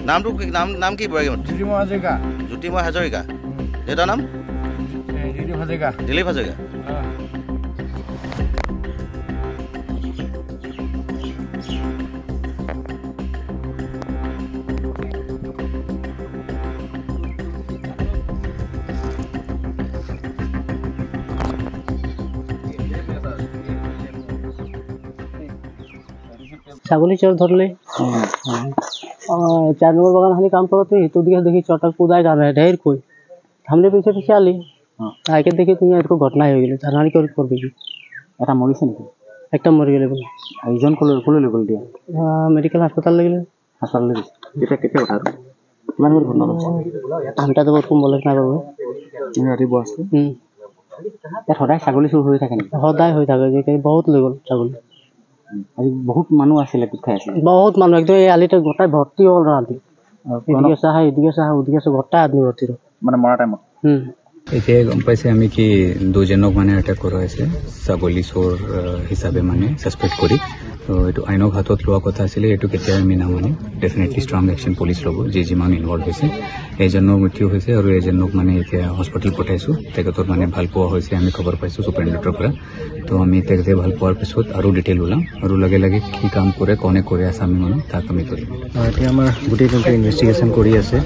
নামটো নাম কি জ্যোতিময় হাজৰিকা দেউতাৰ নাম দিলীপ হাজৰিকা ছাগলী চোর ধরলে 4 নম্বর বাগাन खाली काम करते तो दिखे देखी चोटा कूदाय जा रहा है ढेर कोई हमने पीछे पीछे आली आके देखी तो यहाँ इसको घटना हो गई थाना कर করবে কি এটা মরিছে নাকি একটা মরে গেল বলে একজন কোলে লেভেল দিয়া মেডিকেল হাসপাতাল লাগলে এটা কেটে ওঠা কিমান বড় ঘটনা আমটা তো ওরকম বলে না বাবু রাতি বস এটা সদায় ছাগলী চুর হৈ থাকে না সদায় হৈ থাকে যে বহুত লৈ গল ছাগলী আজি বহুত মানুহ আছিল খাই আছিল বহুত মানুহ একদম এই আলিতে গোটাই ভর্তি হল ৰাতি এদিকে চাহ ওদিকে গোটাই আদমি ভৰ্তি মানে মৰা টাইমত এতিয়া গম পাইছে আমি কি দুজনক মানে এটেক কৰা হৈছে ছাগলী চোৰ হিচাপে মানে সাসপেক্ট কৰি তো এইটো আইনক হাতত লোৱা কথা আছিলে এইটো কেতিয়া আমি নামানে ডেফিনেটলি ষ্ট্ৰং একশ্যন পুলিচ ল'ব যিমান ইনভলভ হৈছে এইজনৰ মৃত্যু হৈছে আৰু এইজনক মানে এতিয়া হস্পিটেল পঠাইছোঁ তেখেতৰ মানে ভাল পোৱা হৈছে আমি খবৰ পাইছোঁ ছুপাৰিণ্টেণ্ডেণ্টৰ পৰা তো আমি তেখেতে ভাল পোৱাৰ পিছত আৰু ডিটেইল ওলাম আৰু লগে লগে কি কাম কৰে কোনে কৰে আছে আমি মানে তাক আমি কৰিম এতিয়া আমাৰ গোটেই টিমটো ইনভেষ্টিগেশ্যন কৰি আছে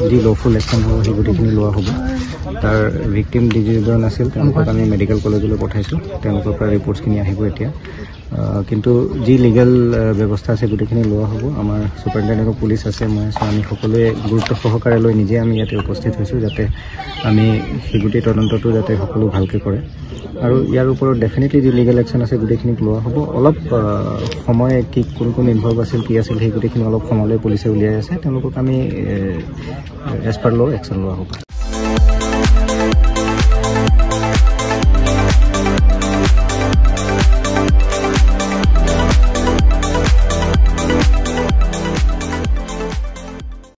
যি লফুল একশ্যন হ'ব সেই গোটেইখিনি লোৱা হ'ব তাৰ ভিক্টিম যিজন আছিল তেওঁলোকক আমি মেডিকেল কলেজলৈ পঠাইছোঁ তেওঁলোকৰ পৰা ৰিপৰ্টছখিনি আহিব এতিয়া কিন্তু যি লিগেল ব্যৱস্থা আছে গোটেইখিনি লোৱা হ'ব আমাৰ ছুপাৰিণ্টেণ্ডেণ্ট পুলিচ আছে মই আছোঁ আমি সকলোৱে গুৰুত্ব সহকাৰে লৈ নিজে আমি ইয়াতে উপস্থিত হৈছোঁ যাতে আমি সেই গোটেই তদন্তটো যাতে সকলো ভালকৈ কৰে আৰু ইয়াৰ ওপৰত ডেফিনেটলি যি লিগেল একশ্যন আছে গোটেইখিনিক লোৱা হ'ব অলপ সময় কি কোন ইনভলভ আছিল কি আছিল সেই গোটেইখিনি অলপ সময়লৈ পুলিচে উলিয়াই আছে তেওঁলোকক আমি এজ পাৰ ল' একশ্যন লোৱা হ'ব